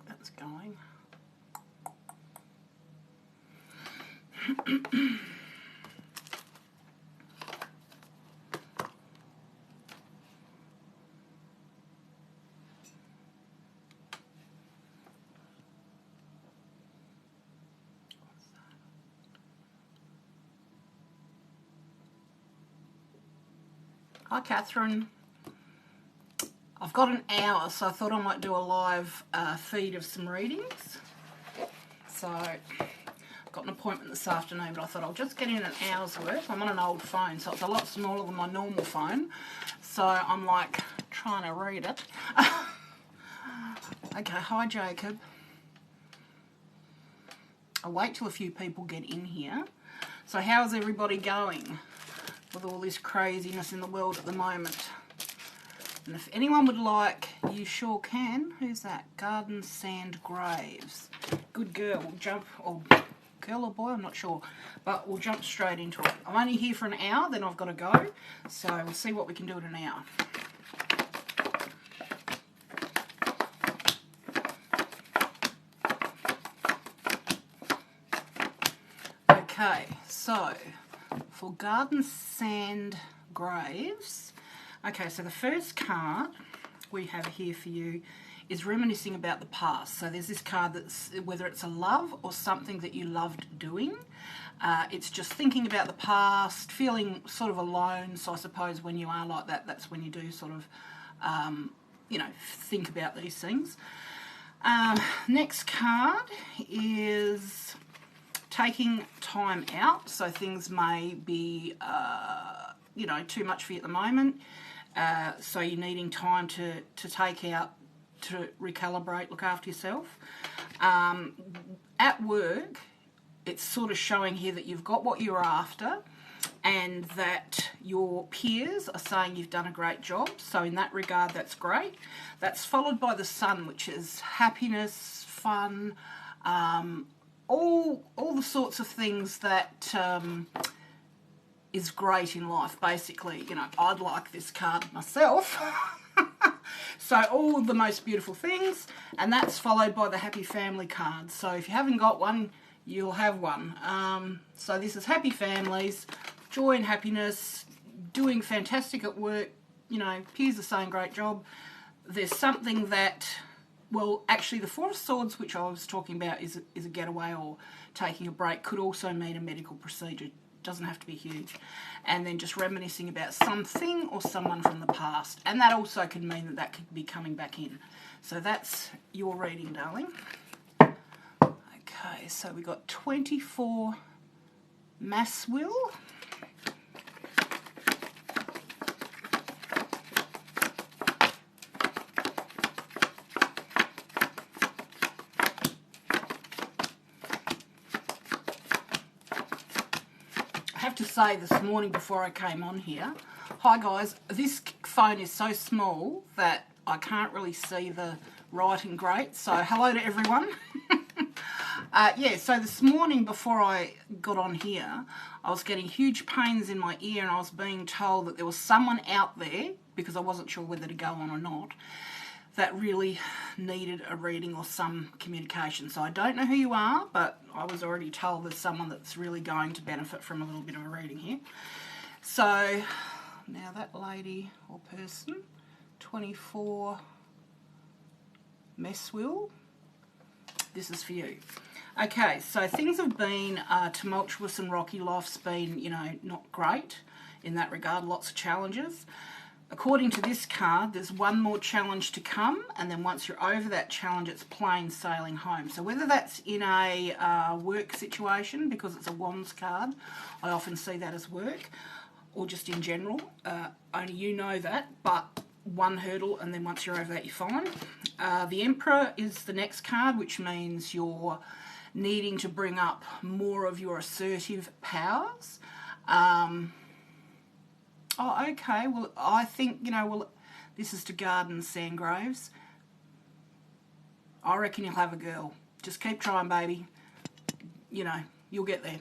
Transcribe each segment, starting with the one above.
think that's going. Hi Catherine. I've got an hour, so I thought I might do a live feed of some readings. So I've got an appointment this afternoon, but I thought I'll just get in an hour's worth. I'm on an old phone, so it's a lot smaller than my normal phone. So I'm like trying to read it. Okay, hi Jacob. I'll wait till a few people get in here. So how's everybody going with all this craziness in the world at the moment? And if anyone would like, you sure can. Who's that? Garden Sand Graves. Good girl. We'll jump, or girl or boy, I'm not sure. But we'll jump straight into it. I'm only here for an hour, then I've got to go. So we'll see what we can do in an hour. Okay, so for Garden Sand Graves, okay, so the first card we have here for you is reminiscing about the past. So there's this card that's, whether it's a love or something that you loved doing, it's just thinking about the past, feeling sort of alone. So I suppose when you are like that, that's when you do sort of, you know, think about these things. Next card is taking time out. So things may be, you know, too much for you at the moment. So you're needing time to take out, to recalibrate, look after yourself. At work, it's sort of showing here that you've got what you're after and that your peers are saying you've done a great job. So in that regard, that's great. That's followed by the sun, which is happiness, fun, all the sorts of things that is great in life, basically. You know, I'd like this card myself. So all the most beautiful things, and that's followed by the happy family card. So if you haven't got one, you'll have one. So this is happy families, joy and happiness, doing fantastic at work, you know, peers are saying great job. There's something that, well, actually the Four of Swords, which I was talking about, is a getaway or taking a break, could also mean a medical procedure. Doesn't have to be huge. And then just reminiscing about something or someone from the past. And that also could mean that that could be coming back in. So that's your reading, darling. Okay, so we got 24 Mass Will. I have to say this morning before I came on here, hi guys, this phone is so small that I can't really see the writing great, so hello to everyone. Yeah, so this morning before I got on here, I was getting huge pains in my ear and I was being told that there was someone out there, because I wasn't sure whether to go on or not, that really needed a reading or some communication. So I don't know who you are, but I was already told there's someone that's really going to benefit from a little bit of a reading here. So now that lady or person, 24 Mess Will, this is for you. Okay, so things have been tumultuous and rocky. Life's been, you know, not great in that regard, lots of challenges. According to this card, there's one more challenge to come, and then once you're over that challenge, it's plain sailing home. So whether that's in a work situation, because it's a Wands card, I often see that as work, or just in general, only you know that, but one hurdle, and then once you're over that, you're fine. The Emperor is the next card, which means you're needing to bring up more of your assertive powers. Oh, okay, well, I think, you know, well, this is to Garden Sand Graves. I reckon you'll have a girl. Just keep trying, baby. You know, you'll get there.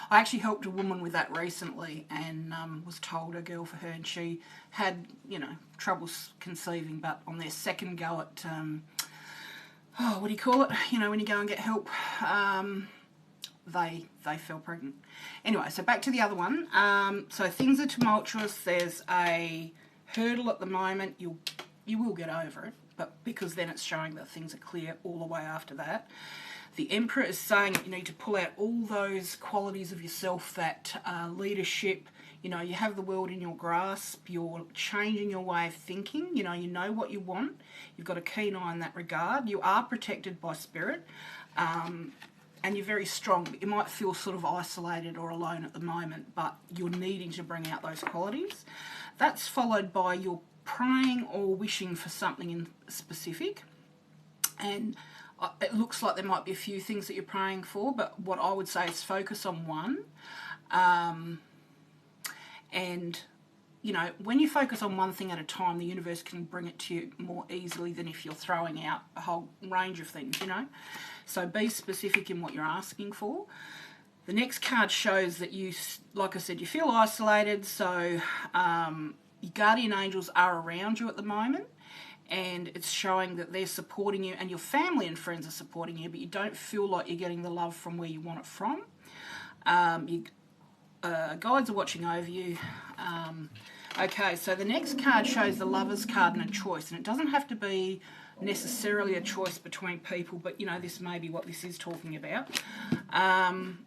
I actually helped a woman with that recently and was told a girl for her, and she had, you know, troubles conceiving, but on their second go at oh, what do you call it? You know, when you go and get help, they fell pregnant. Anyway, so back to the other one. So things are tumultuous. There's a hurdle at the moment. You will get over it, but because then it's showing that things are clear all the way after that. The Emperor is saying that you need to pull out all those qualities of yourself, that leadership. You know, you have the world in your grasp. You're changing your way of thinking. You know what you want. You've got a keen eye in that regard. You are protected by spirit. And you're very strong, but you might feel sort of isolated or alone at the moment, but you're needing to bring out those qualities. That's followed by your praying or wishing for something in specific. And it looks like there might be a few things that you're praying for, but what I would say is focus on one. And, you know, when you focus on one thing at a time, the universe can bring it to you more easily than if you're throwing out a whole range of things, you know. So be specific in what you're asking for. The next card shows that you, like I said, you feel isolated, so your guardian angels are around you at the moment, and it's showing that they're supporting you, and your family and friends are supporting you, but you don't feel like you're getting the love from where you want it from. Guides are watching over you. Okay, so the next card shows the Lover's card and a choice, and it doesn't have to be necessarily a choice between people, but you know, this may be what this is talking about.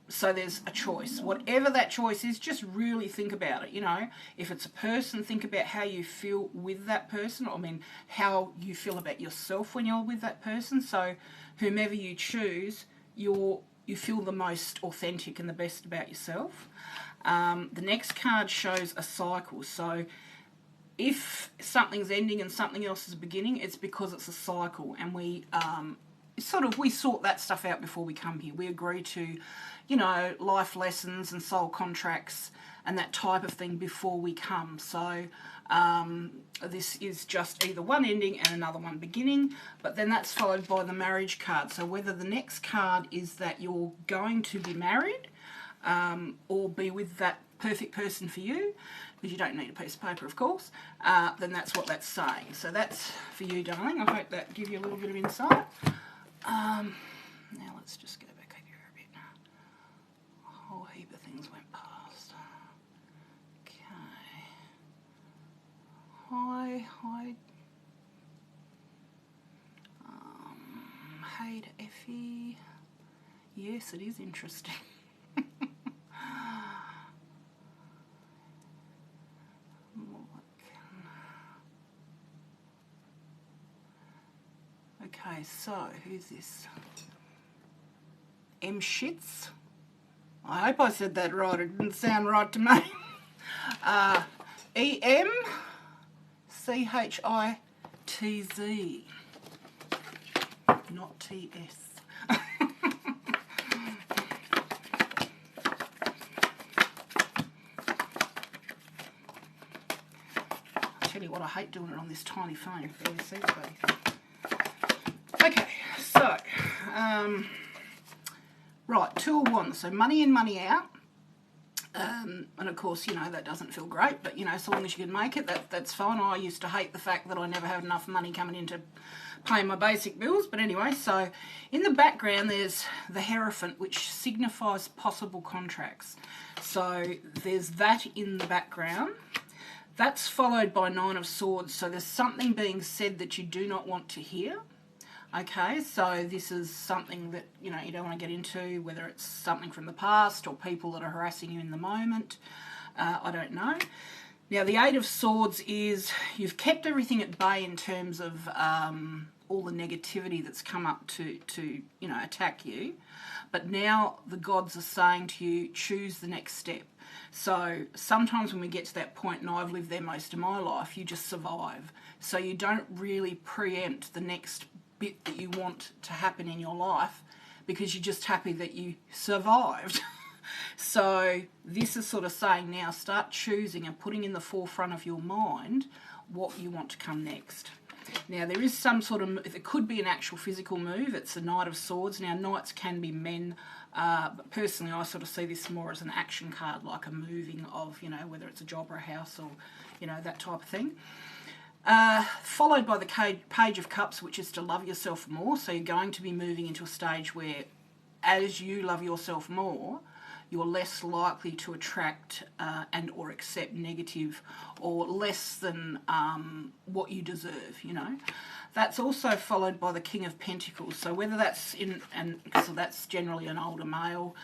So there's a choice. Whatever that choice is, just really think about it. You know, if it's a person, think about how you feel with that person. I mean, how you feel about yourself when you're with that person. So whomever you choose, you feel the most authentic and the best about yourself. The next card shows a cycle. So if something's ending and something else is beginning, it's because it's a cycle, and we sort that stuff out before we come here. We agree to, you know, life lessons and soul contracts and that type of thing before we come. So this is just either one ending and another one beginning, but then that's followed by the marriage card. So whether the next card is that you're going to be married or be with that perfect person for you, because you don't need a piece of paper, of course, then that's what that's saying. So that's for you, darling. I hope that gives you a little bit of insight. Now let's just go back over here a bit. A whole heap of things went past. Okay. Hi. Hey to Effie. Yes, it is interesting. Okay, so who's this? M. Shits? I hope I said that right. It didn't sound right to me. EMCHITZ. Not TS. I'll tell you what, I hate doing it on this tiny phone. There you see, buddy. Okay, so, right, Two of Wands, so money in, money out, and of course, you know, that doesn't feel great, but, you know, so long as you can make it, that's fine. I used to hate the fact that I never had enough money coming in to pay my basic bills, but anyway, so in the background there's the Hierophant, which signifies possible contracts. So there's that in the background. That's followed by Nine of Swords, so there's something being said that you do not want to hear. Okay, so this is something that, you know, you don't want to get into, whether it's something from the past or people that are harassing you in the moment. I don't know. Now, the Eight of Swords is you've kept everything at bay in terms of all the negativity that's come up to you know, attack you. But now the gods are saying to you, choose the next step. So sometimes when we get to that point, and I've lived there most of my life, you just survive. So you don't really preempt the next bit that you want to happen in your life because you're just happy that you survived. So this is sort of saying now start choosing and putting in the forefront of your mind what you want to come next. Now there is some sort of, it could be an actual physical move. It's the Knight of Swords. Now knights can be men, but personally I sort of see this more as an action card, like a moving of, you know, whether it's a job or a house or, you know, that type of thing. Followed by the Page of Cups, which is to love yourself more. So you're going to be moving into a stage where, as you love yourself more, you're less likely to attract and or accept negative or less than what you deserve, you know. That's also followed by the King of Pentacles. So whether that's so that's generally an older male.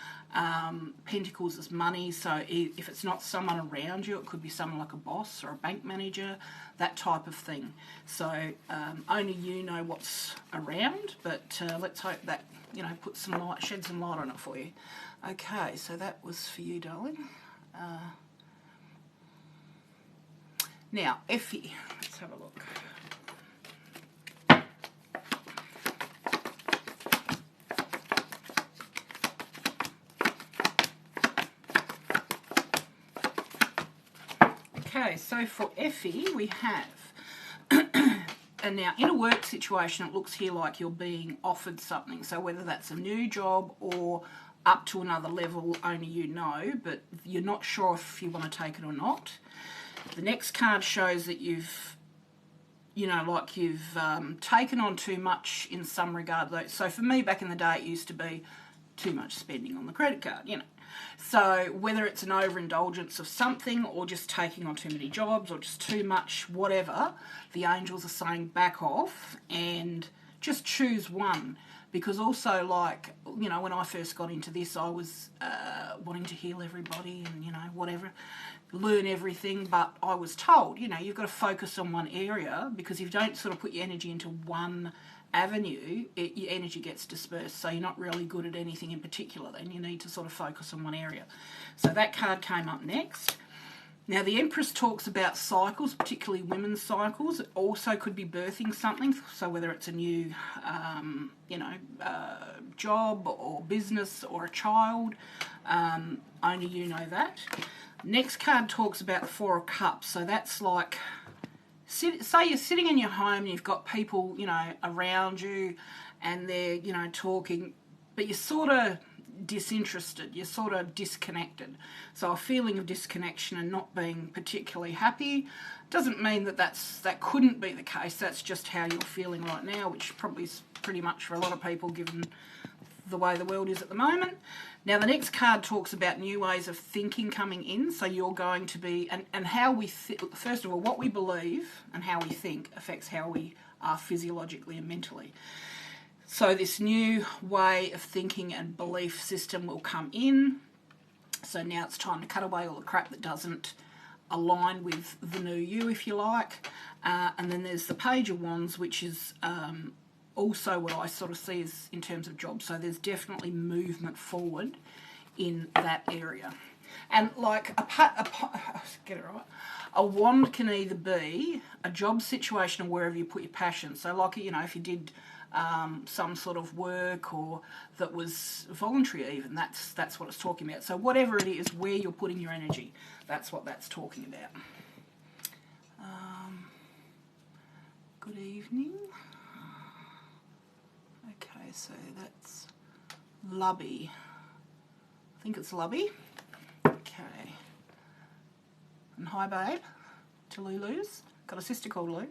Pentacles is money, so if it's not someone around you, it could be someone like a boss or a bank manager, that type of thing. So only you know what's around, but let's hope that, you know, put some light, shed some light on it for you. Okay, so that was for you, darling. Now, Effie, let's have a look. Okay, so for Effie, we have, and now in a work situation, it looks here like you're being offered something. So whether that's a new job or up to another level, only you know, but you're not sure if you want to take it or not. The next card shows that you've, you know, like you've taken on too much in some regard. So for me, back in the day, it used to be too much spending on the credit card, you know. So whether it's an overindulgence of something or just taking on too many jobs or just too much, whatever, the angels are saying back off and just choose one. Because also, like, you know, when I first got into this, I was wanting to heal everybody and, you know, whatever, learn everything. But I was told, you know, you've got to focus on one area, because if you don't sort of put your energy into one avenue, your energy gets dispersed. So you're not really good at anything in particular. Then you need to sort of focus on one area. So that card came up next. Now, the Empress talks about cycles, particularly women's cycles. It also could be birthing something, so whether it's a new, you know, job or business or a child, only you know that. Next card talks about the Four of Cups, so that's like, say you're sitting in your home and you've got people, you know, around you and they're, you know, talking, but you're sort of disinterested, you're sort of disconnected. So a feeling of disconnection and not being particularly happy doesn't mean that that couldn't be the case. That's just how you're feeling right now, which probably is pretty much for a lot of people given the way the world is at the moment. Now the next card talks about new ways of thinking coming in. So you're going to be, and how we first of all, what we believe and how we think affects how we are physiologically and mentally. So this new way of thinking and belief system will come in. So now it's time to cut away all the crap that doesn't align with the new you, if you like. And then there's the Page of Wands, which is also what I sort of see as in terms of jobs. So there's definitely movement forward in that area. And like get it right, a wand can either be a job situation or wherever you put your passion. So like, you know, if you did some sort of work or that was voluntary even, that's what it's talking about. So whatever it is, where you're putting your energy, that's what that's talking about. Good evening. Okay, so that's Lubby. I think it's Lubby. Okay. And hi, babe, to Lulu's. Got a sister called Lou.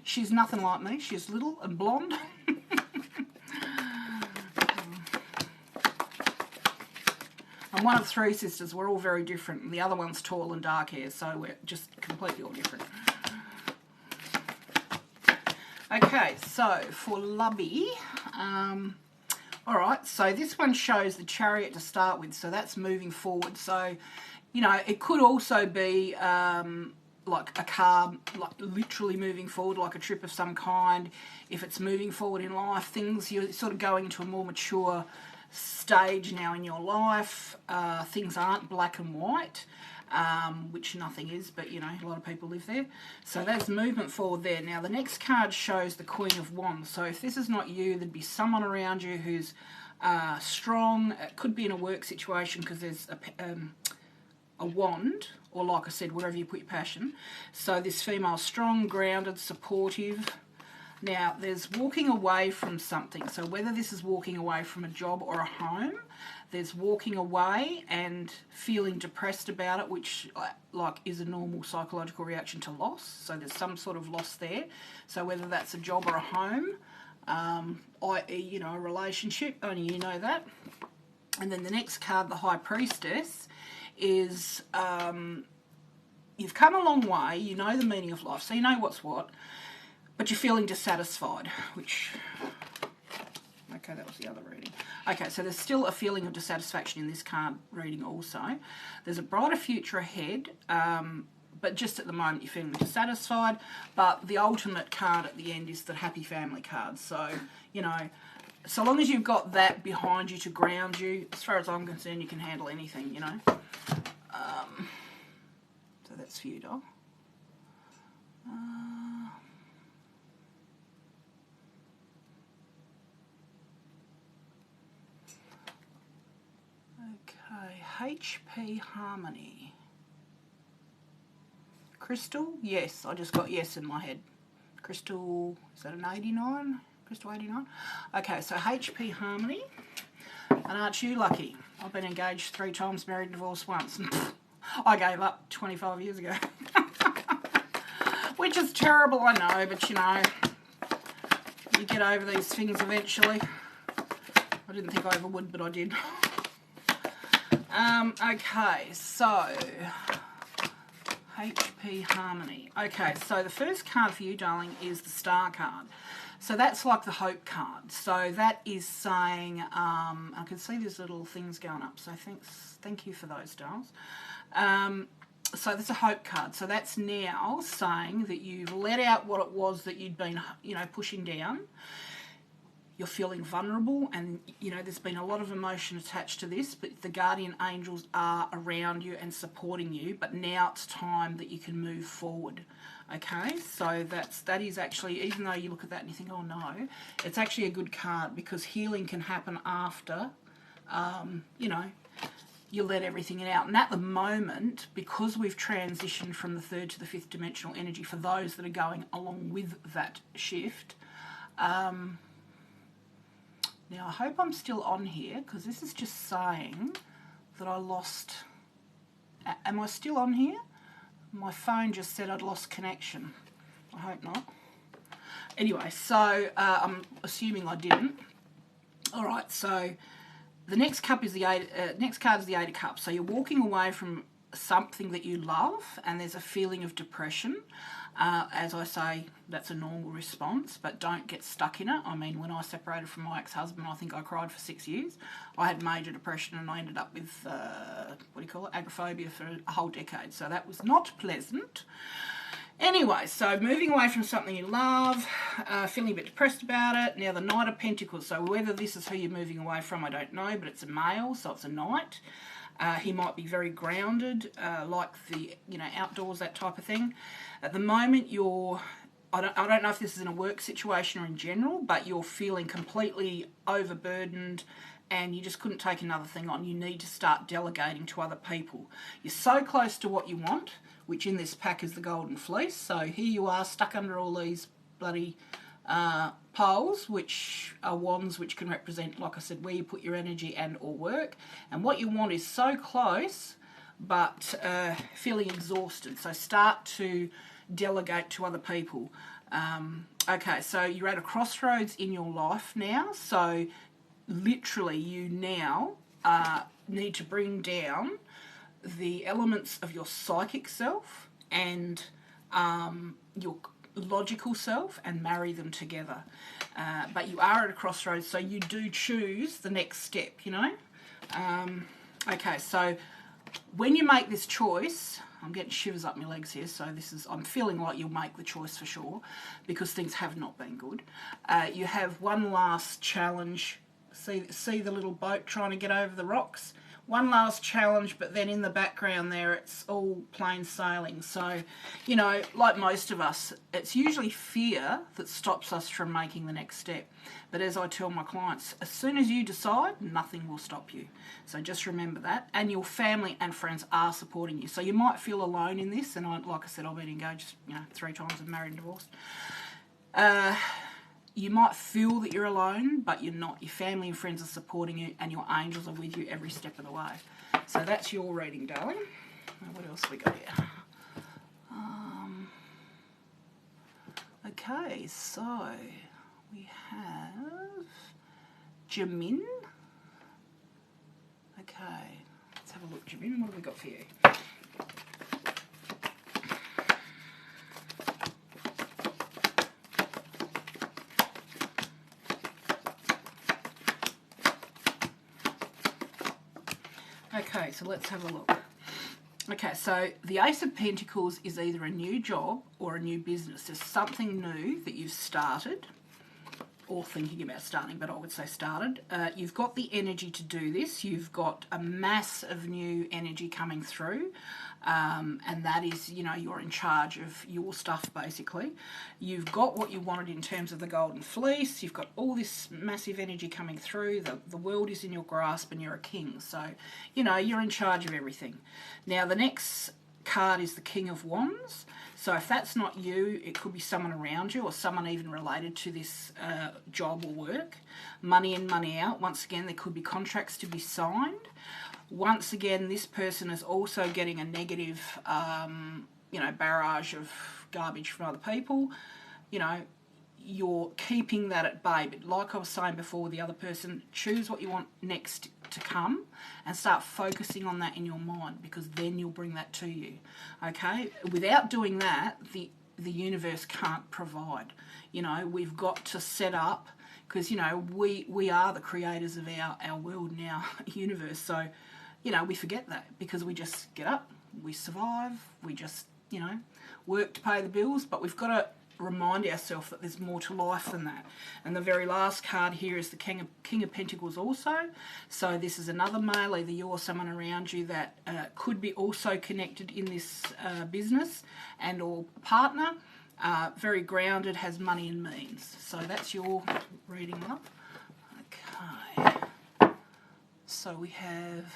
She's nothing like me. She's little and blonde. I'm one of three sisters. We're all very different. And the other one's tall and dark hair, so we're just completely all different. Okay, so for Lubby, all right, so this one shows the Chariot to start with, so that's moving forward. So, you know, it could also be like a car, like literally moving forward, like a trip of some kind. If it's moving forward in life, things, you're sort of going into a more mature stage now in your life. Things aren't black and white, which nothing is, but, you know, a lot of people live there. So there's movement forward there. Now, the next card shows the Queen of Wands. So if this is not you, there'd be someone around you who's strong. It could be in a work situation because there's a wand, or like I said, wherever you put your passion. So this female, strong, grounded, supportive, Now, there's walking away from something. So whether this is walking away from a job or a home, there's walking away and feeling depressed about it, which like is a normal psychological reaction to loss. So there's some sort of loss there. So whether that's a job or a home, i.e., you know, a relationship, only you know that. And then the next card, the High Priestess, is you've come a long way, you know the meaning of life, so you know what's what, but you're feeling dissatisfied, which, okay, that was the other reading. Okay, so there's still a feeling of dissatisfaction in this card reading also. There's a brighter future ahead, but just at the moment you're feeling dissatisfied, but the ultimate card at the end is the Happy Family card. So, you know, so long as you've got that behind you to ground you, as far as I'm concerned, you can handle anything, you know. So that's for you, doll. Okay, HP Harmony. Crystal? Yes, I just got yes in my head. Crystal, is that an 89? Crystal 89? Okay, so HP Harmony. And aren't you lucky? I've been engaged 3 times, married, divorced once. I gave up 25 years ago. Which is terrible, I know, but you know, you get over these things eventually. I didn't think I ever would, but I did. Okay, so HP Harmony. Okay, so the first card for you, darling, is the Star card. So that's like the Hope card. So that is saying, I can see there's little things going up, so thank you for those, dolls. So that's a Hope card. So that's now saying that you've let out what it was that you'd been, you know, pushing down. You're feeling vulnerable, and you know there's been a lot of emotion attached to this, but the guardian angels are around you and supporting you, but now it's time that you can move forward. Okay, so that is actually, even though you look at that and you think, oh no, it's actually a good card, because healing can happen after, you know, you let everything out. And at the moment, because we've transitioned from the 3rd to the 5th dimensional energy, for those that are going along with that shift, now, I hope I'm still on here, because this is just saying that I lost... Am I still on here? My phone just said I'd lost connection. I hope not. Anyway, so I'm assuming I didn't. All right, so the next cup is the next card is the 8 of Cups. So you're walking away from something that you love, and there's a feeling of depression. As I say, that's a normal response, but don't get stuck in it. I mean, when I separated from my ex-husband, I think I cried for 6 years. I had major depression, and I ended up with, agoraphobia for a whole decade. So that was not pleasant. Anyway, so moving away from something you love, feeling a bit depressed about it. Now, the Knight of Pentacles. So whether this is who you're moving away from, I don't know, but it's a male, so it's a knight. He might be very grounded, like the, you know, outdoors, that type of thing. At the moment, I don't know if this is in a work situation or in general, but you're feeling completely overburdened and you just couldn't take another thing on. You need to start delegating to other people. You're so close to what you want, which in this pack is the Golden Fleece. So here you are, stuck under all these bloody poles, which are wands, which can represent, like I said, where you put your energy and or work. And what you want is so close, but feeling exhausted. So start to delegate to other people. Okay, so you're at a crossroads in your life now. So literally you now need to bring down the elements of your psychic self and your logical self and marry them together. But you are at a crossroads, so you do choose the next step, you know. Okay, so when you make this choice, I'm getting shivers up my legs here, so I'm feeling like you'll make the choice for sure, because things have not been good. You have one last challenge. See the little boat trying to get over the rocks? One last challenge, but then in the background there it's all plain sailing. So, you know, like most of us, it's usually fear that stops us from making the next step. But as I tell my clients, as soon as you decide, nothing will stop you. So just remember that. And your family and friends are supporting you. So you might feel alone in this. And like I said, I've been engaged, you know, 3 times and married and divorced. you might feel that you're alone, but you're not. Your family and friends are supporting you, and your angels are with you every step of the way. So that's your reading, darling. What else we got here? Okay, so we have Jamin. Okay, let's have a look, Jamin. What have we got for you? Okay, so let's have a look. Okay, so the Ace of Pentacles is either a new job or a new business. There's something new that you've started or thinking about starting, but I would say started. You've got the energy to do this. You've got a mass of new energy coming through, and that is, you know, you're in charge of your stuff, basically. You've got what you wanted in terms of the golden fleece. You've got all this massive energy coming through. The world is in your grasp, and you're a king. So, you know, you're in charge of everything. Now, the next card is the King of Wands. So if that's not you, it could be someone around you or someone even related to this job or work. Money in, money out. Once again, there could be contracts to be signed. Once again, this person is also getting a negative, you know, barrage of garbage from other people. You know, you're keeping that at bay. But like I was saying before with the other person, choose what you want next to come and start focusing on that in your mind, because then you'll bring that to you. Okay, without doing that, the universe can't provide. You know, we've got to set up, because, you know, we are the creators of our world and our universe. So, you know, we forget that because we just get up, we survive, we just, you know, work to pay the bills. But we've got to remind ourselves that there's more to life than that. And the very last card here is the King of Pentacles also. So this is another male, either you or someone around you that could be also connected in this business and or partner. Very grounded, has money and means. So that's your reading up. Okay. So we have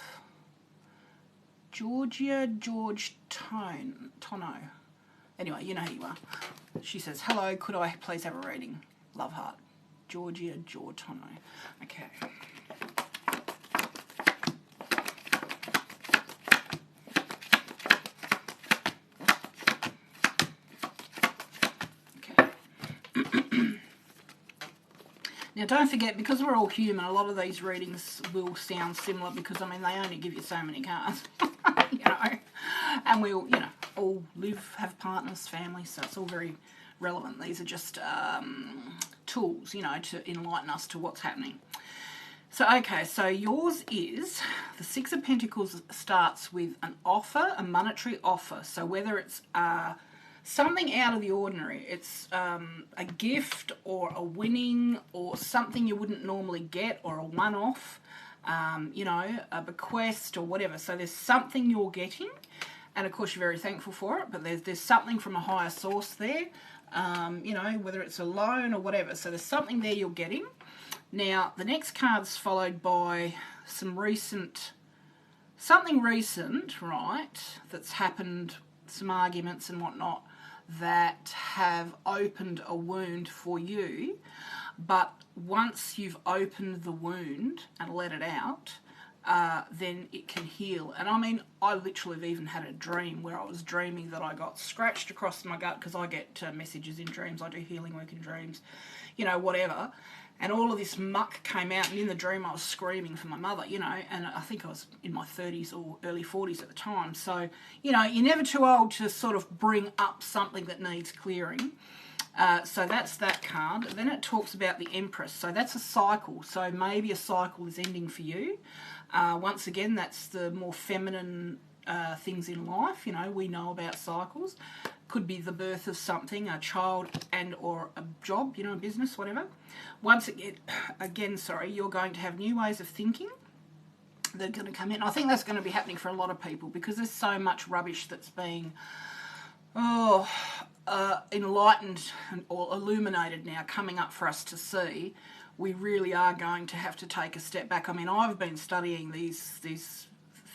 George Tono. Anyway, you know who you are. She says, hello, could I please have a reading? Love heart. Georgia Tono. Okay. Now, don't forget, because we're all human, a lot of these readings will sound similar because, I mean, they only give you so many cards, you know, and we all, you know, all live, have partners, families, so it's all very relevant. These are just tools, you know, to enlighten us to what's happening. So, okay, so yours is, the Six of Pentacles starts with an offer, a monetary offer. So whether it's something out of the ordinary, it's a gift or a winning or something you wouldn't normally get, or a one-off, you know, a bequest or whatever. So there's something you're getting, and of course you're very thankful for it, but there's something from a higher source there, you know, whether it's a loan or whatever. So there's something there you're getting. Now, the next card's followed by something recent, right, that's happened, some arguments and whatnot, that have opened a wound for you. But once you've opened the wound and let it out, then it can heal. And I mean, I literally have even had a dream where I was dreaming that I got scratched across my gut, because I get messages in dreams. I do healing work in dreams, you know, whatever. And all of this muck came out, and in the dream I was screaming for my mother, you know, and I think I was in my 30s or early 40s at the time. So, you know, you're never too old to sort of bring up something that needs clearing. So that's that card. Then it talks about the Empress. So that's a cycle. So maybe a cycle is ending for you. Once again, that's the more feminine things in life. You know, we know about cycles. Could be the birth of something, a child and or a job, you know, a business, whatever. Once again, you're going to have new ways of thinking. They're going to come in. I think that's going to be happening for a lot of people, because there's so much rubbish that's being enlightened or illuminated now, coming up for us to see. We really are going to have to take a step back. I mean, I've been studying these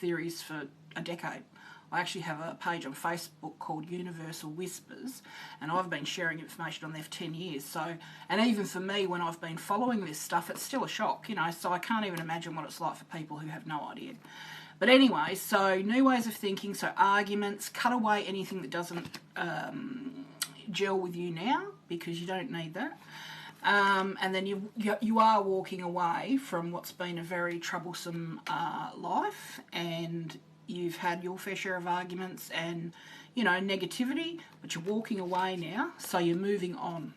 theories for a decade. I actually have a page on Facebook called Universal Whispers, and I've been sharing information on there for 10 years. So, and even for me, when I've been following this stuff, it's still a shock, you know, so I can't even imagine what it's like for people who have no idea. But anyway, so new ways of thinking, so arguments, cut away anything that doesn't gel with you now, because you don't need that. And then you are walking away from what's been a very troublesome life, and you've had your fair share of arguments and, you know, negativity, but you're walking away now, so you're moving on.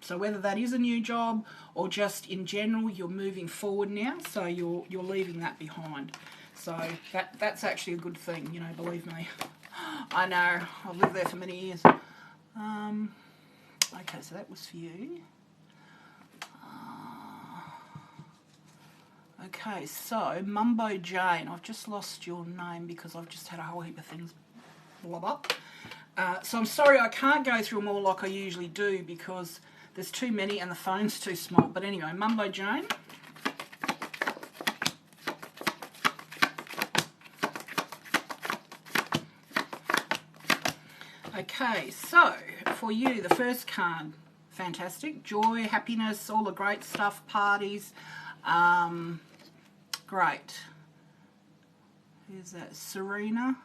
So whether that is a new job or just in general, you're moving forward now, so you're leaving that behind. So that's actually a good thing, you know, believe me. I know, I've lived there for many years. Okay, so that was for you. Okay, so Mumbo Jane, I've just lost your name because I've just had a whole heap of things blob up. So I'm sorry I can't go through them all like I usually do because there's too many and the phone's too small. But anyway, Mumbo Jane. Okay, so for you, the first card, fantastic. Joy, happiness, all the great stuff, parties. Great. Who's that? Serena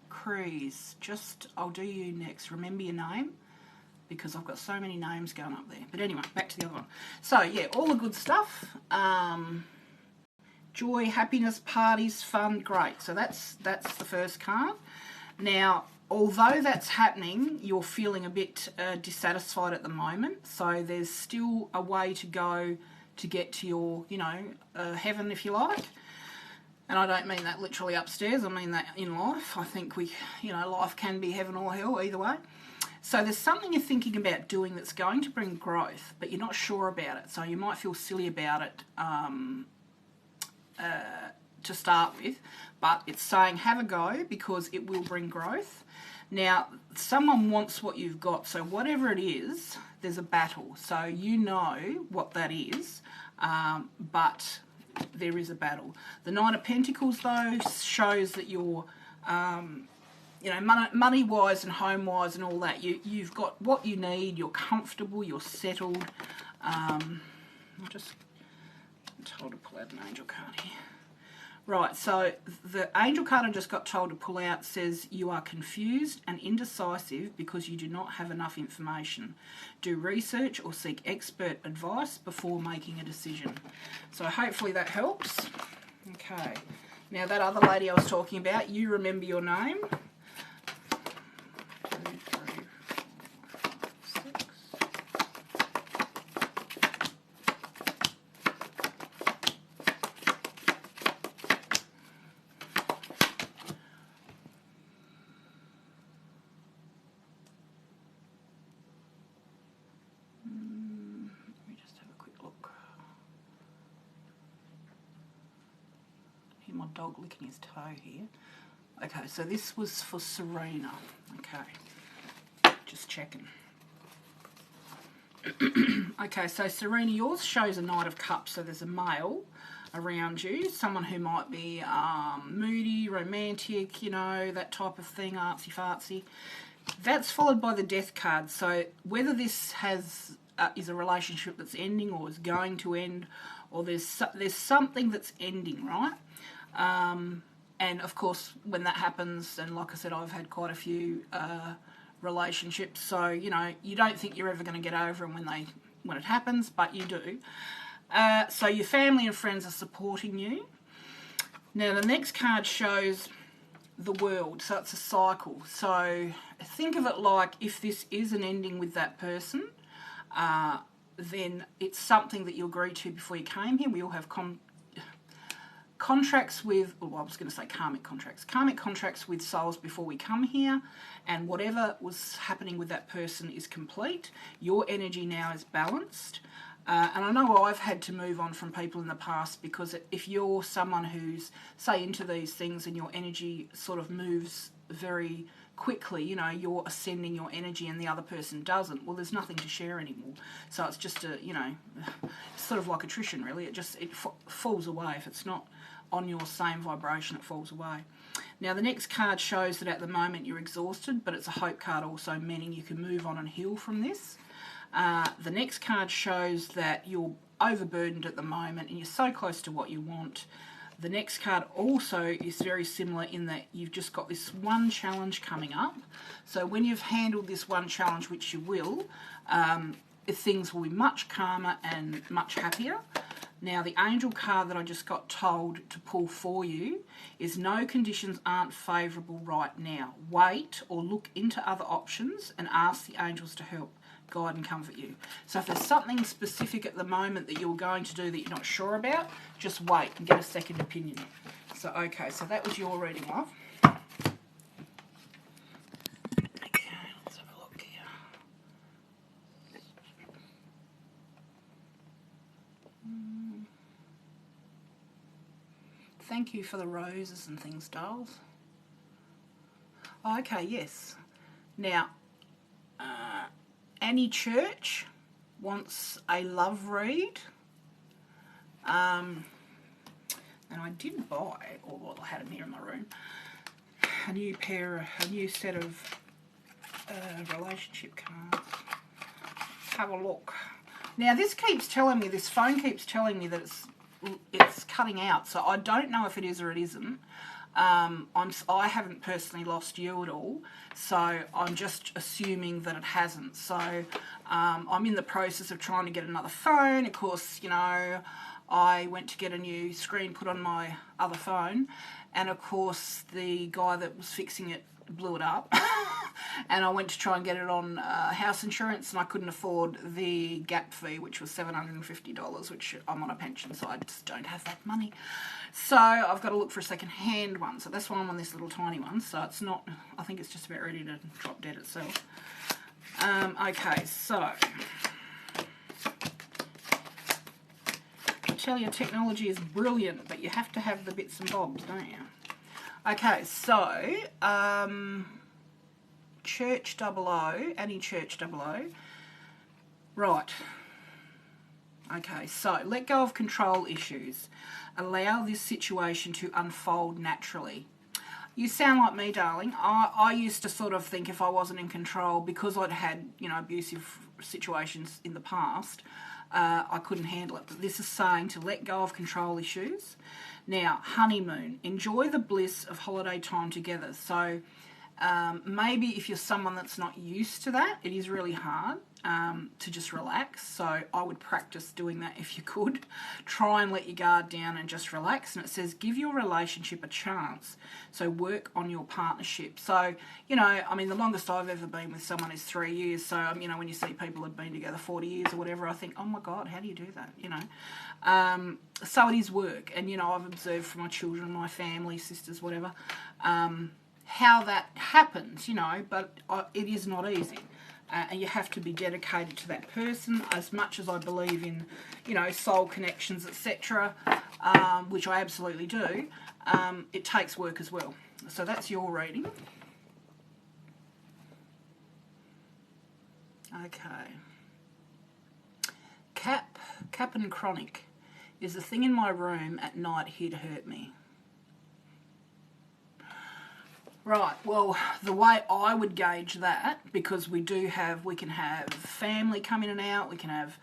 Crease. I'll do you next. Remember your name, because I've got so many names going up there. But anyway, back to the other one. So, yeah, all the good stuff. Joy, happiness, parties, fun, great. So that's the first card. Now, although that's happening, you're feeling a bit dissatisfied at the moment. So there's still a way to go to get to your, you know, heaven, if you like. And I don't mean that literally upstairs, I mean that in life. I think life can be heaven or hell, either way. So there's something you're thinking about doing that's going to bring growth, but you're not sure about it. So you might feel silly about it to start with, but it's saying have a go because it will bring growth. Now, someone wants what you've got, so whatever it is, there's a battle. So you know what that is, but there is a battle. The Nine of Pentacles, though, shows that you're, money-wise and home-wise and all that, you've got what you need, you're comfortable, you're settled. I'm just told to pull out an angel card here. Right, so the angel card I just got told to pull out says you are confused and indecisive because you do not have enough information. Do research or seek expert advice before making a decision. So hopefully that helps. Okay, now that other lady I was talking about, you remember your name. 2, 3, 4, 5, 6. My dog licking his toe here. Okay, so this was for Serena. Okay, just checking. Okay, so Serena, yours shows a Knight of Cups, so there's a male around you, someone who might be moody, romantic, you know, that type of thing, artsy-fartsy. That's followed by the Death card, so whether this is a relationship that's ending or is going to end, or there's something that's ending, right? And of course, when that happens, and like I said, I've had quite a few relationships, so you know, you don't think you're ever going to get over them when it happens, but you do. So your family and friends are supporting you. Now the next card shows the World, so it's a cycle. So think of it like if this is an ending with that person, then it's something that you agreed to before you came here. We all have contracts with, I was going to say karmic contracts with souls before we come here, and whatever was happening with that person is complete. Your energy now is balanced. And I know I've had to move on from people in the past because if you're someone who's, say, into these things and your energy sort of moves very quickly, you know, you're ascending your energy and the other person doesn't, well, there's nothing to share anymore. So it's just it's sort of like attrition, really. It falls away. If it's not on your same vibration, it falls away. Now the next card shows that at the moment you're exhausted, but it's a hope card also, meaning you can move on and heal from this. The next card shows that you're overburdened at the moment and you're so close to what you want. The next card also is very similar in that you've just got this one challenge coming up. So when you've handled this one challenge, which you will, things will be much calmer and much happier. Now the angel card that I just got told to pull for you is no conditions aren't favourable right now. Wait or look into other options and ask the angels to help, guide and comfort you. So if there's something specific at the moment that you're going to do that you're not sure about, just wait and get a second opinion. So okay, so that was your reading, love. Okay, let's have a look here. Thank you for the roses and things, dolls. Oh, okay, yes. Now, Annie Church wants a love read. And I did buy, or well, I had them here in my room, a new set of relationship cards. Have a look. Now this keeps telling me, this phone keeps telling me that it's cutting out, so I don't know if it is or it isn't. I haven't personally lost you at all, so I'm just assuming that it hasn't. So I'm in the process of trying to get another phone. Of course, you know, I went to get a new screen put on my other phone, and of course the guy that was fixing it blew it up. And I went to try and get it on house insurance, and I couldn't afford the gap fee, which was $750, which I'm on a pension, so I just don't have that money. So I've got to look for a second-hand one. So that's why I'm on this little tiny one. So it's not, I think it's just about ready to drop dead itself. Okay, so I tell you, technology is brilliant, but you have to have the bits and bobs, don't you? Okay, so Church 00, Annie Church 00. Right. Okay, so let go of control issues. Allow this situation to unfold naturally. You sound like me, darling. I used to sort of think if I wasn't in control, because I'd had, you know, abusive situations in the past, I couldn't handle it. But this is saying to let go of control issues. Now, honeymoon. Enjoy the bliss of holiday time together. So maybe if you're someone that's not used to that, it is really hard to just relax. So I would practice doing that if you could. Try and let your guard down and just relax. And it says, give your relationship a chance. So work on your partnership. So, you know, I mean, the longest I've ever been with someone is 3 years. So, you know, when you see people have been together 40 years or whatever, I think, oh my God, how do you do that? You know, so it is work. And, you know, I've observed from my children, my family, sisters, whatever, how that happens, you know, but it is not easy. And you have to be dedicated to that person. As much as I believe in, you know, soul connections, etc., which I absolutely do, it takes work as well. So that's your reading. Okay. Cap and chronic. Is the thing in my room at night here to hurt me? Right, well, the way I would gauge that, because we can have family come in and out, we can have,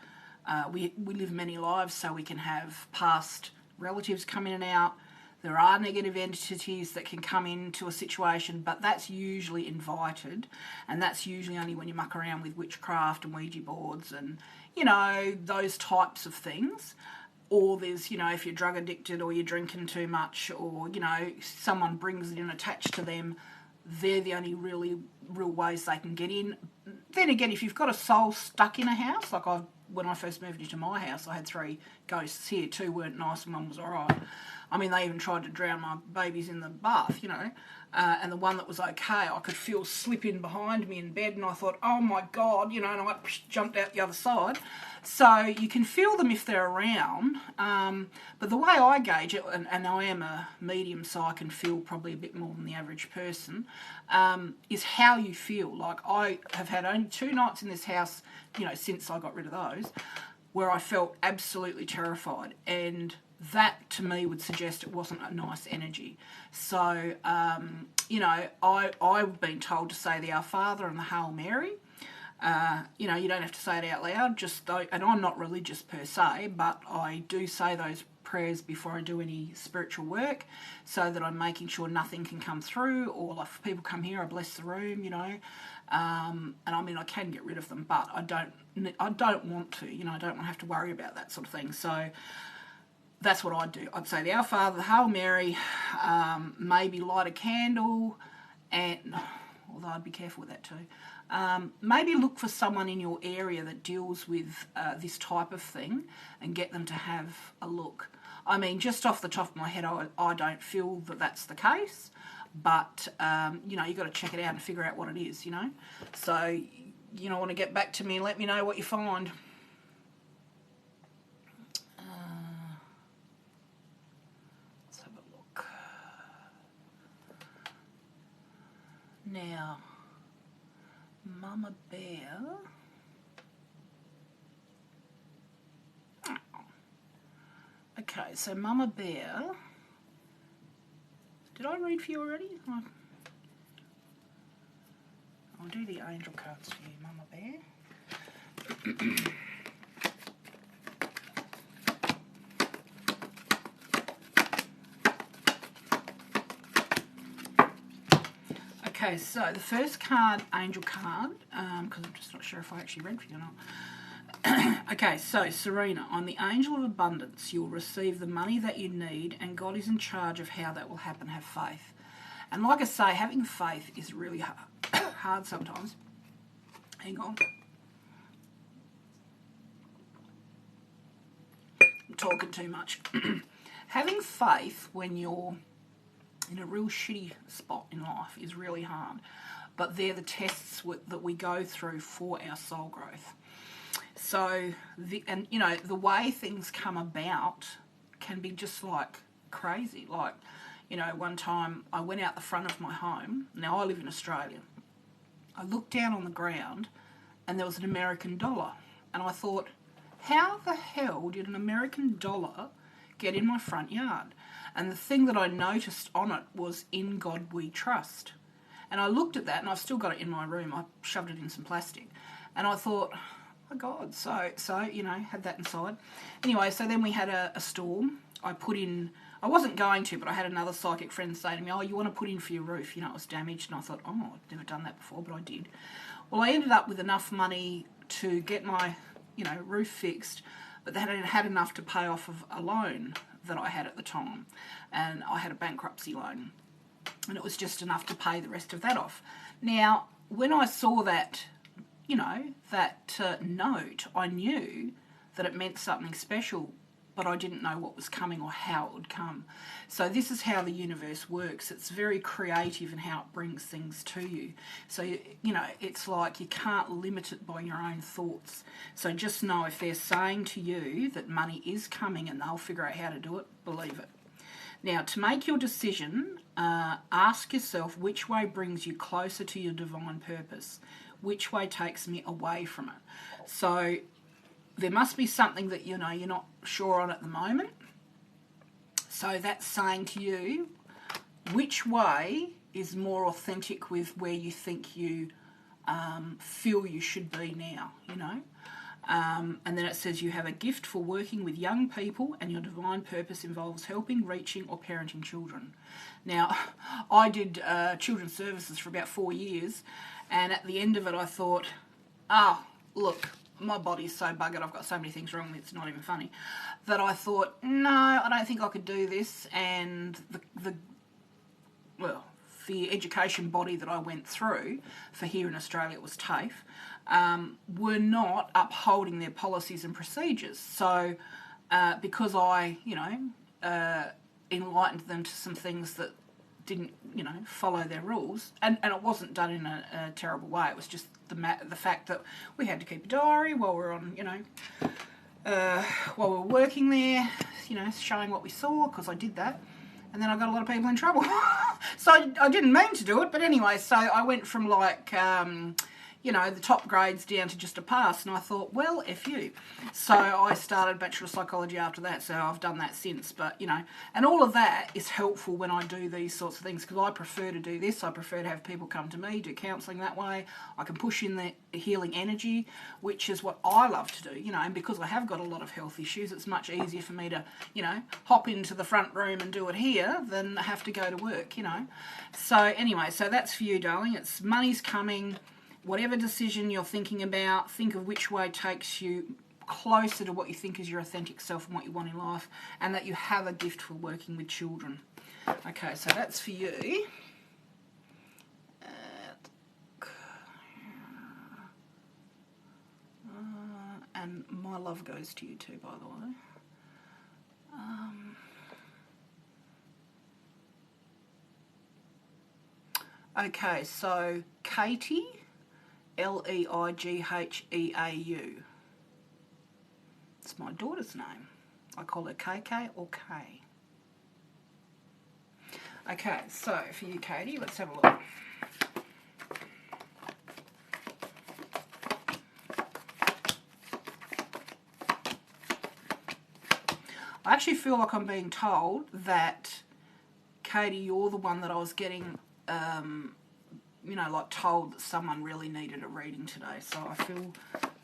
we live many lives, so we can have past relatives come in and out. There are negative entities that can come into a situation, but that's usually invited, and that's usually only when you muck around with witchcraft and Ouija boards and, you know, those types of things. Or there's, you know, if you're drug addicted or you're drinking too much, or, you know, someone brings it in attached to them, they're the only real ways they can get in. Then again, if you've got a soul stuck in a house, like when I first moved into my house, I had 3 ghosts here. 2 weren't nice and 1 was all right. I mean, they even tried to drown my babies in the bath, you know, and the one that was okay, I could feel slip in behind me in bed, and I thought, oh my God, you know, and I jumped out the other side. So you can feel them if they're around, but the way I gauge it, and I am a medium, so I can feel probably a bit more than the average person, is how you feel. Like, I have had only 2 nights in this house, you know, since I got rid of those, where I felt absolutely terrified, and that to me would suggest it wasn't a nice energy. So, you know, I've been told to say the Our Father and the Hail Mary. You know, you don't have to say it out loud, just though, and I'm not religious per se, but I do say those prayers before I do any spiritual work, so that I'm making sure nothing can come through, or if people come here, I bless the room, you know. And I mean, I can get rid of them, but I don't want to, you know, I don't want to have to worry about that sort of thing. So that's what I'd do. I'd say the Our Father, the Hail Mary, maybe light a candle, and although I'd be careful with that too. Maybe look for someone in your area that deals with this type of thing and get them to have a look. I mean, just off the top of my head, I don't feel that that's the case, but, you know, you've got to check it out and figure out what it is, you know. So, you know, want to get back to me and let me know what you find. Let's have a look. Now, Mama Bear. Oh. Okay, so Mama Bear. Did I read for you already? I'll do the angel cards for you, Mama Bear. Okay, so the first card, angel card, because I'm just not sure if I actually read for you or not. Okay, so Serena, I'm the angel of abundance. You'll receive the money that you need, and God is in charge of how that will happen. Have faith. And like I say, having faith is really hard sometimes. Hang on. I'm talking too much. Having faith when you're in a real shitty spot in life is really hard. But they're the tests that we go through for our soul growth. So, you know, the way things come about can be just like crazy. Like, you know, one time I went out the front of my home. Now, I live in Australia. I looked down on the ground and there was an American dollar. And I thought, how the hell did an American dollar get in my front yard? And the thing that I noticed on it was, "In God We Trust." And I looked at that, and I've still got it in my room. I shoved it in some plastic. And I thought, oh God, so you know, had that inside. Anyway, so then we had a storm. I wasn't going to, but I had another psychic friend say to me, oh, you want to put in for your roof? You know, it was damaged. And I thought, oh, I've never done that before, but I did. Well, I ended up with enough money to get my, you know, roof fixed, but then I had enough to pay off of a loan that I had at the time. And I had a bankruptcy loan. And it was just enough to pay the rest of that off. Now, when I saw that, you know, that note, I knew that it meant something special, but I didn't know what was coming or how it would come. So this is how the universe works. It's very creative in how it brings things to you. So, you know, it's like you can't limit it by your own thoughts. So just know if they're saying to you that money is coming and they'll figure out how to do it, believe it. Now, to make your decision, ask yourself which way brings you closer to your divine purpose. Which way takes me away from it? So there must be something that, you know, you're not sure on at the moment. So that's saying to you, which way is more authentic with where you think you feel you should be now, you know? And then it says you have a gift for working with young people and your divine purpose involves helping, reaching or parenting children. Now, I did children's services for about 4 years, and at the end of it I thought, oh, look, my body's so buggered, I've got so many things wrong, it's not even funny, that I thought, no, I don't think I could do this. And the education body that I went through for here in Australia, it was TAFE, were not upholding their policies and procedures. So because I, you know, enlightened them to some things that didn't, you know, follow their rules, and it wasn't done in a terrible way. It was just the fact that we had to keep a diary while we were on, you know, while we were working there, you know, showing what we saw, because I did that. And then I got a lot of people in trouble. So I didn't mean to do it, but anyway, so I went from like, you know, the top grades down to just a pass. And I thought, well, F you. So I started Bachelor of Psychology after that, so I've done that since. But, you know, and all of that is helpful when I do these sorts of things, because I prefer to do this. I prefer to have people come to me, do counselling that way. I can push in the healing energy, which is what I love to do, you know, and because I have got a lot of health issues, it's much easier for me to, you know, hop into the front room and do it here than have to go to work, you know. So anyway, so that's for you, darling. It's money's coming. Whatever decision you're thinking about, think of which way takes you closer to what you think is your authentic self and what you want in life, and that you have a gift for working with children. Okay, so that's for you. And my love goes to you too, by the way. Okay, so Katie, Leightheau. It's my daughter's name. I call her KK or K. Okay, so for you, Katie, let's have a look. I actually feel like I'm being told that, Katie, you're the one that I was getting, you know, like told that someone really needed a reading today. So I feel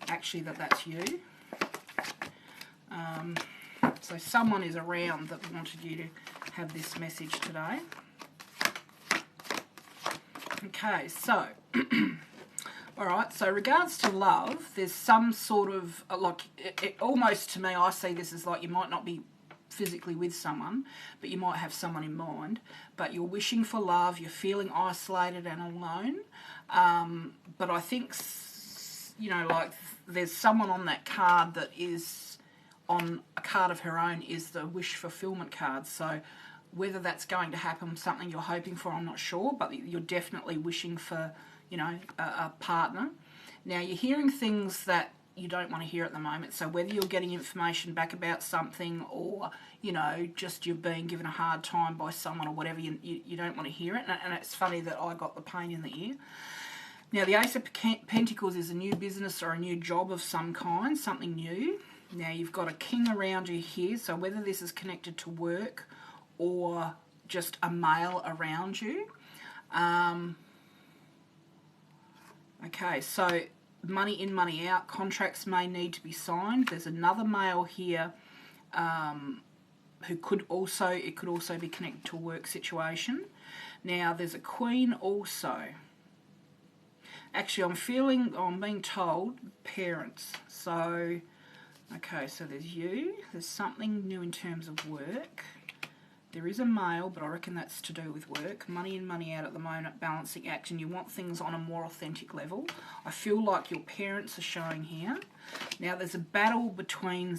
actually that that's you. So someone is around that wanted you to have this message today. Okay, so, all right, so regards to love, there's some sort of, like, almost to me, I see this as like you might not be physically with someone, but you might have someone in mind, but you're wishing for love, you're feeling isolated and alone, but I think, you know, like, there's someone on that card that is on a card of her own is the wish fulfillment card. So whether that's going to happen, something you're hoping for, I'm not sure, but you're definitely wishing for, you know, a partner. Now, you're hearing things that you don't want to hear at the moment, so whether you're getting information back about something or, you know, just you're being given a hard time by someone or whatever, you don't want to hear it, and it's funny that I got the pain in the ear. Now, the Ace of Pentacles is a new business or a new job of some kind, something new. Now, you've got a king around you here, so whether this is connected to work or just a male around you. Okay, so money in, money out, contracts may need to be signed. There's another male here who could also, it could also be connected to a work situation. Now, there's a queen also. Actually, I'm being told parents. So, okay, so there's you. There's something new in terms of work. There is a male, but I reckon that's to do with work. Money in, money out at the moment, balancing action. You want things on a more authentic level. I feel like your parents are showing here. Now, there's a battle between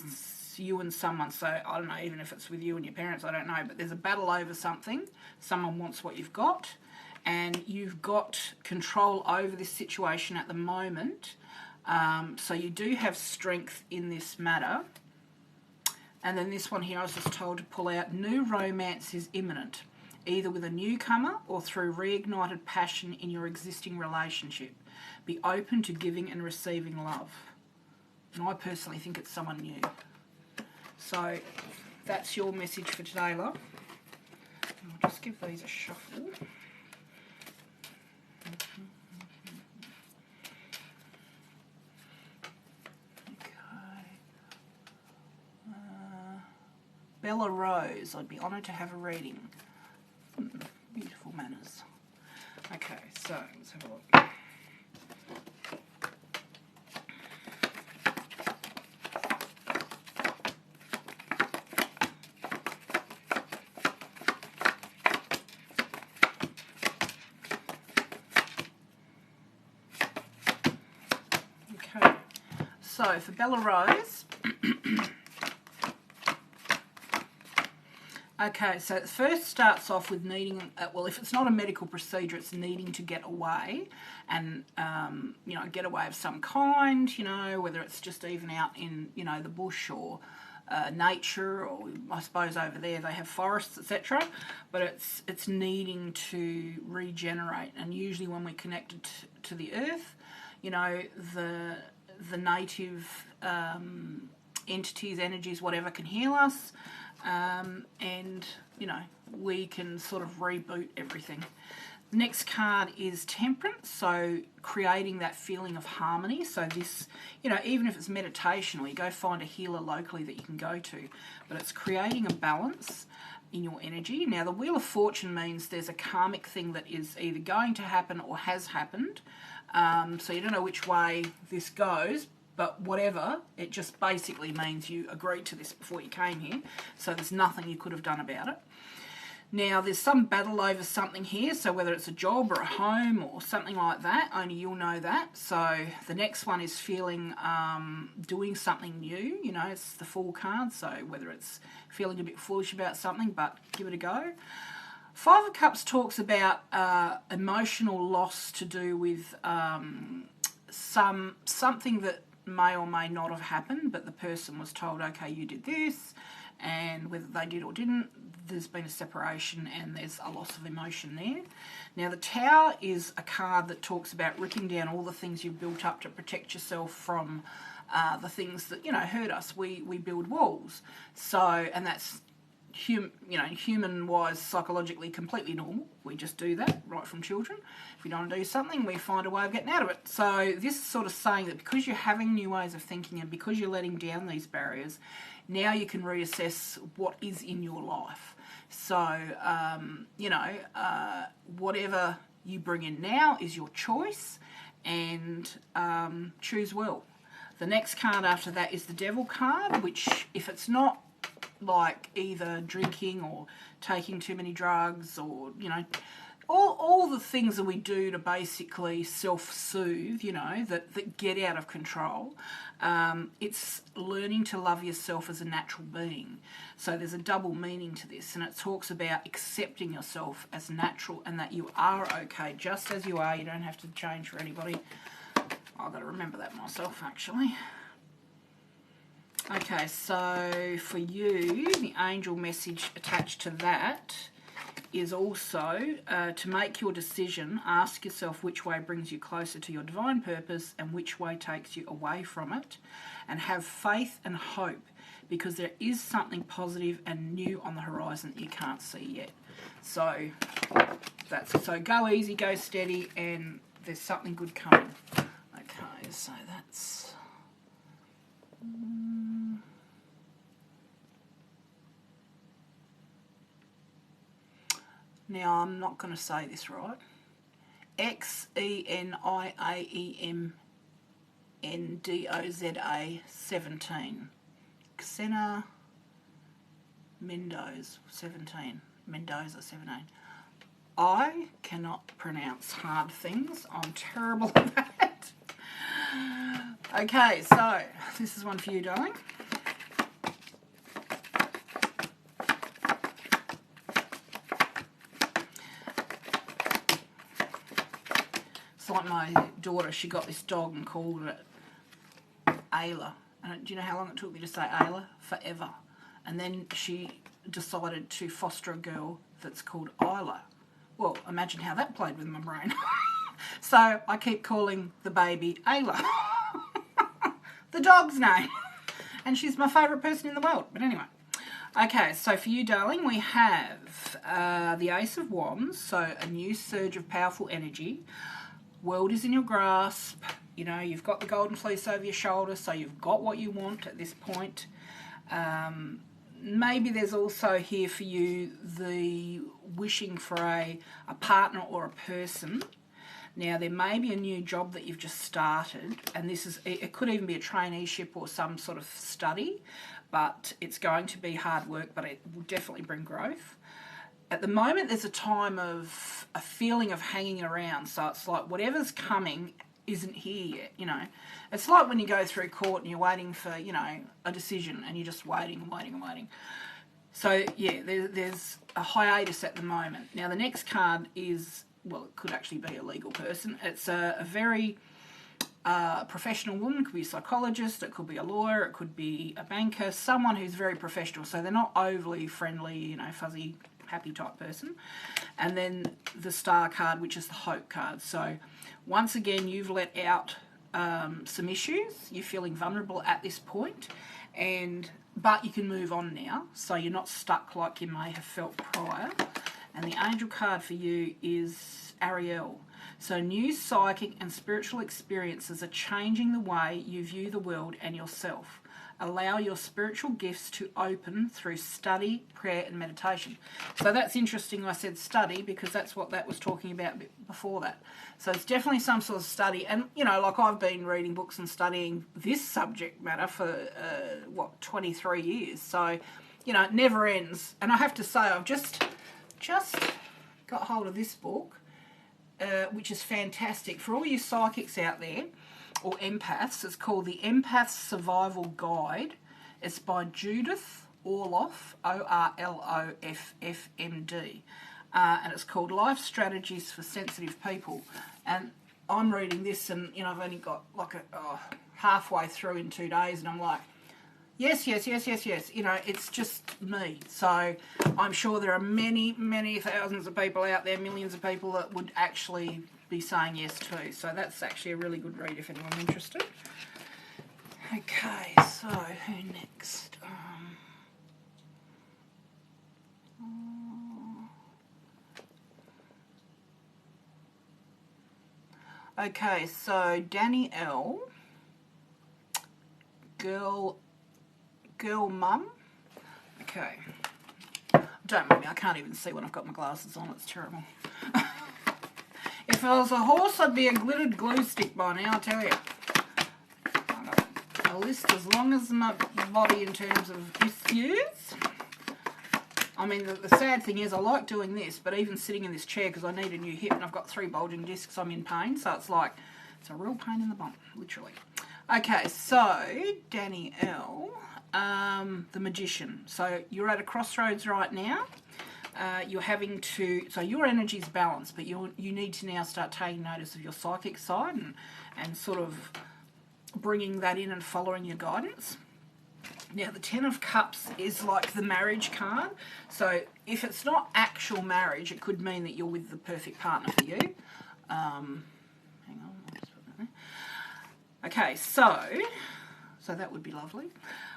you and someone. So, I don't know, even if it's with you and your parents, I don't know. But there's a battle over something. Someone wants what you've got. And you've got control over this situation at the moment. So you do have strength in this matter. And then this one here, I was just told to pull out, new romance is imminent, either with a newcomer or through reignited passion in your existing relationship. Be open to giving and receiving love. And I personally think it's someone new. So that's your message for today, love. I'll just give these a shuffle. Bella Rose, I'd be honoured to have a reading. Beautiful manners. Okay, so let's have a look. Okay, so for Bella Rose, okay, so it first starts off with needing, well, if it's not a medical procedure, it's needing to get away and, you know, get away of some kind, you know, whether it's just even out in, you know, the bush or nature, or I suppose over there they have forests, etc. But it's needing to regenerate, and usually when we're connected to the earth, you know, the native entities, energies, whatever, can heal us, and, you know, we can sort of reboot everything. Next card is Temperance, so creating that feeling of harmony. So this, you know, even if it's meditation or you go find a healer locally that you can go to, but it's creating a balance in your energy. Now, the Wheel of Fortune means there's a karmic thing that is either going to happen or has happened. So you don't know which way this goes, but whatever, it just basically means you agreed to this before you came here, so there's nothing you could have done about it. Now, there's some battle over something here, so whether it's a job or a home or something like that, only you'll know that. So the next one is feeling, doing something new, you know, it's the Fool card, so whether it's feeling a bit foolish about something, but give it a go. Five of Cups talks about emotional loss to do with something that may or may not have happened, but the person was told, okay, you did this, and whether they did or didn't, there's been a separation and there's a loss of emotion there. Now, the Tower is a card that talks about ripping down all the things you've built up to protect yourself from the things that, you know, hurt us. We build walls. So, and that's, human-wise, psychologically completely normal. We just do that right from children. If we don't want to do something, we find a way of getting out of it. So this is sort of saying that because you're having new ways of thinking and because you're letting down these barriers, now you can reassess what is in your life. So, whatever you bring in now is your choice, and choose well. The next card after that is the Devil card, which, if it's not like either drinking or taking too many drugs or, you know, all the things that we do to basically self-soothe, you know, that get out of control, it's learning to love yourself as a natural being. So there's a double meaning to this, and it talks about accepting yourself as natural and that you are okay just as you are. You don't have to change for anybody. I've got to remember that myself, actually. Okay, so for you, the angel message attached to that is also to make your decision, ask yourself which way brings you closer to your divine purpose and which way takes you away from it, and have faith and hope, because there is something positive and new on the horizon that you can't see yet. So so go easy, go steady, and there's something good coming. Okay, so that's... Now, I'm not going to say this right. XENIAEMNDOZA 17. Xena Mendoza 17. Mendoza 17. I cannot pronounce hard things. I'm terrible at that. Okay, so this is one for you, darling. It's like my daughter, she got this dog and called it Ayla. And do you know how long it took me to say Ayla? Forever. And then she decided to foster a girl that's called Isla. Well, imagine how that played with my brain. So I keep calling the baby Ayla. The dog's name. And she's my favourite person in the world. But anyway. Okay, so for you, darling, we have the Ace of Wands. So a new surge of powerful energy. World is in your grasp. You know, you've got the golden fleece over your shoulder, so you've got what you want at this point. Maybe there's also here for you the wishing for a partner or a person. Now, there may be a new job that you've just started, and it could even be a traineeship or some sort of study, but it's going to be hard work, but it will definitely bring growth. At the moment, there's a time of a feeling of hanging around, so it's like whatever's coming isn't here yet, you know. It's like when you go through court and you're waiting for, you know, a decision, and you're just waiting and waiting and waiting. So, yeah, there's a hiatus at the moment. Now, the next card is, well, it could actually be a legal person. It's a very professional woman. It could be a psychologist, it could be a lawyer, it could be a banker, someone who's very professional, so they're not overly friendly, you know, fuzzy, happy type person. And then the Star card, which is the Hope card. So once again, you've let out some issues. You're feeling vulnerable at this point, but you can move on now, so you're not stuck like you may have felt prior. And the angel card for you is Ariel. So new psychic and spiritual experiences are changing the way you view the world and yourself. Allow your spiritual gifts to open through study, prayer and meditation. So that's interesting I said study, because that's what that was talking about before that. So it's definitely some sort of study. And, you know, like I've been reading books and studying this subject matter for, 23 years. So, you know, it never ends. And I have to say, I've just got hold of this book, which is fantastic. For all you psychics out there, or empaths, it's called The Empath's Survival Guide. It's by Judith Orloff, Orloffmd, and it's called Life Strategies for Sensitive People. And I'm reading this, and you know, I've only got like halfway through in 2 days, and I'm like, yes. You know, it's just me. So I'm sure there are many, many thousands of people out there, millions of people that would actually be saying yes too. So that's actually a really good read if anyone's interested. Okay, so who next? Okay, so Danny L. Girl mum. Okay. Don't mind me, I can't even see when I've got my glasses on, it's terrible. If I was a horse, I'd be a glittered glue stick by now, I tell you. I've got a list as long as my body in terms of issues. I mean, the sad thing is I like doing this, but even sitting in this chair, because I need a new hip and I've got 3 bulging discs, I'm in pain. So it's like, it's a real pain in the bum, literally. Okay, so Danny L, the Magician. So you're at a crossroads right now. You're having to, so your energy's balanced, but you need to now start taking notice of your psychic side and sort of bringing that in and following your guidance. Now, the Ten of Cups is like the marriage card. So if it's not actual marriage, it could mean that you're with the perfect partner for you. Hang on, I'll just put that there. Okay, so that would be lovely.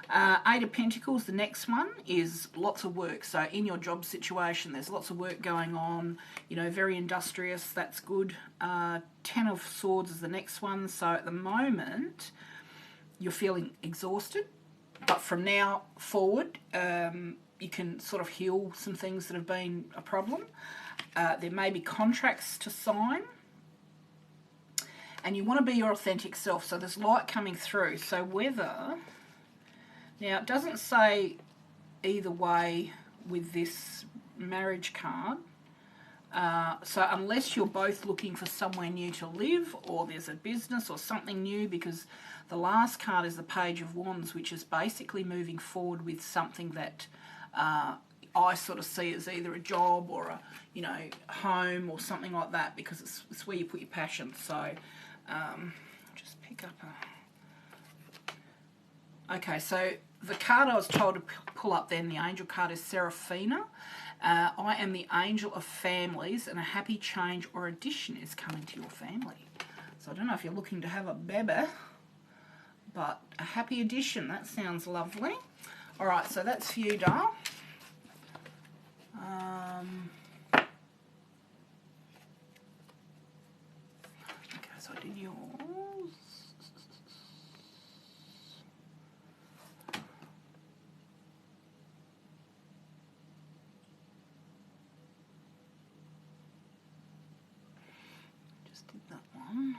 8 of Pentacles, the next one, is lots of work. So in your job situation, there's lots of work going on, you know, very industrious, that's good. 10 of Swords is the next one. So at the moment, you're feeling exhausted. But from now forward, you can sort of heal some things that have been a problem. There may be contracts to sign. And you want to be your authentic self. So there's light coming through. So whether... Now, it doesn't say either way with this marriage card. So unless you're both looking for somewhere new to live, or there's a business or something new, because the last card is the Page of Wands, which is basically moving forward with something that I sort of see as either a job or a, you know, home or something like that, because it's where you put your passion. So just pick up a... Okay, so the card I was told to pull up then, the angel card, is Seraphina. I am the angel of families, and a happy change or addition is coming to your family. So I don't know if you're looking to have a baby, but a happy addition, that sounds lovely. All right, so that's for you, doll. Okay, so I did yours. Did that one.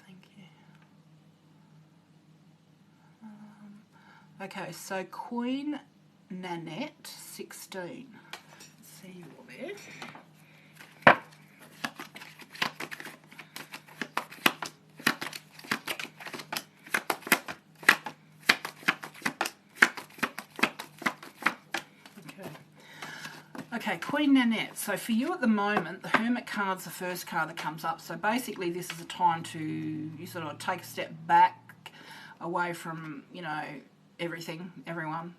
Thank you. Okay, so Queen Nanette, 16. Let's see you all there. Okay, Queen Nanette. So for you at the moment, the Hermit card's the first card that comes up. So basically this is a time to, you sort of take a step back, away from, you know, everything, everyone.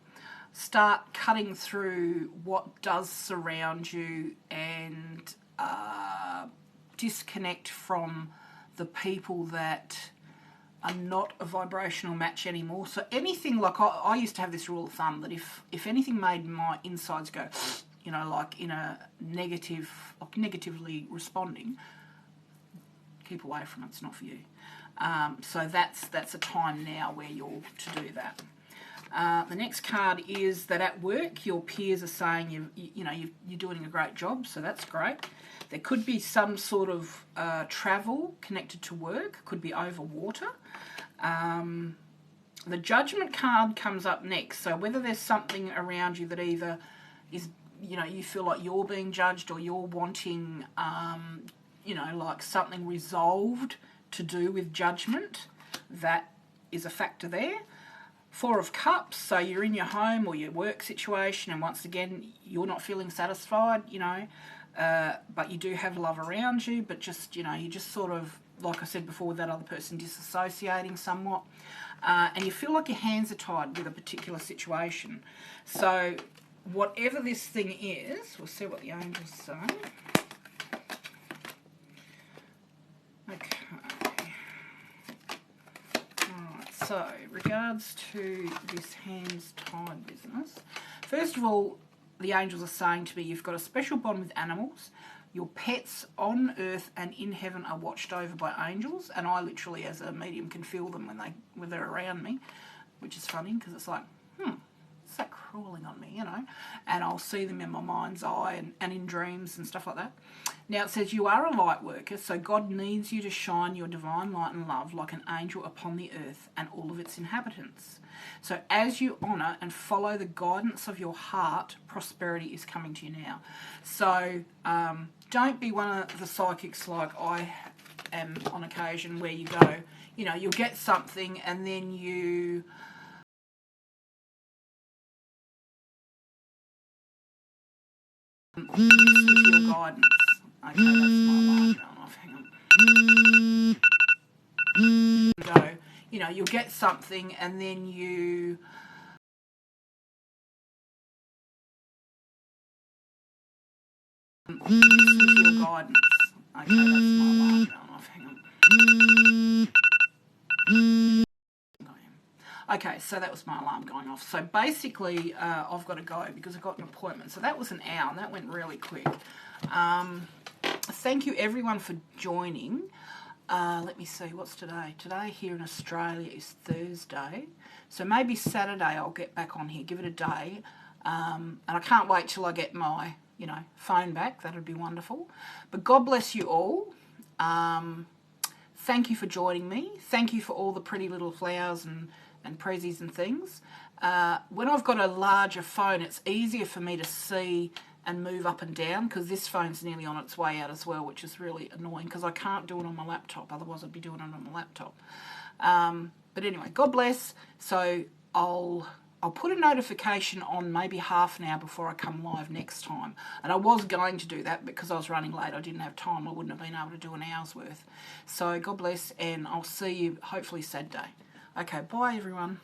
start cutting through what does surround you and disconnect from the people that are not a vibrational match anymore. So anything, like I used to have this rule of thumb that if anything made my insides go, you know, like in a negative, like negatively responding, keep away from it. It's not for you. So that's a time now where you're to do that. The next card is that at work your peers are saying you're doing a great job, so that's great. There could be some sort of travel connected to work, could be over water. The Judgment card comes up next, so whether there's something around you that either is, you know, you feel like you're being judged or you're wanting, like something resolved to do with judgment, that is a factor there. Four of Cups, so you're in your home or your work situation and once again you're not feeling satisfied, but you do have love around you, but just, you just sort of, like I said before, with that other person disassociating somewhat, and you feel like your hands are tied with a particular situation. So whatever this thing is, we'll see what the angels say. Okay. So, regards to this hands tied business, first of all, the angels are saying to me, you've got a special bond with animals. Your pets on earth and in heaven are watched over by angels, and I literally, as a medium, can feel them when they're around me, which is funny because it's like, it's like crawling on me, and I'll see them in my mind's eye and in dreams and stuff like that. Now it says you are a light worker, so God needs you to shine your divine light and love like an angel upon the earth and all of its inhabitants. So as you honour and follow the guidance of your heart, prosperity is coming to you now. So don't be one of the psychics like I am on occasion, where you go, you'll get something and then you... listen to your guidance. Okay, that's my alarm going off. Hang on. You'll get something and then you... listen to your guidance. Okay, that's my alarm going off. Hang on. Okay, so that was my alarm going off. So basically, I've got to go because I've got an appointment. So that was an hour, and that went really quick. Thank you, everyone, for joining. Let me see, what's today? Today here in Australia is Thursday. So maybe Saturday I'll get back on here, give it a day. And I can't wait till I get my, phone back. That would be wonderful. But God bless you all. Thank you for joining me. Thank you for all the pretty little flowers and prezzies and things. When I've got a larger phone, it's easier for me to see and move up and down, because this phone's nearly on its way out as well, which is really annoying because I can't do it on my laptop. Otherwise I'd be doing it on my laptop. But anyway, God bless. So I'll put a notification on maybe half an hour before I come live next time. And I was going to do that, because I was running late. I didn't have time. I wouldn't have been able to do an hour's worth. So God bless, and I'll see you hopefully Saturday. Okay, bye everyone.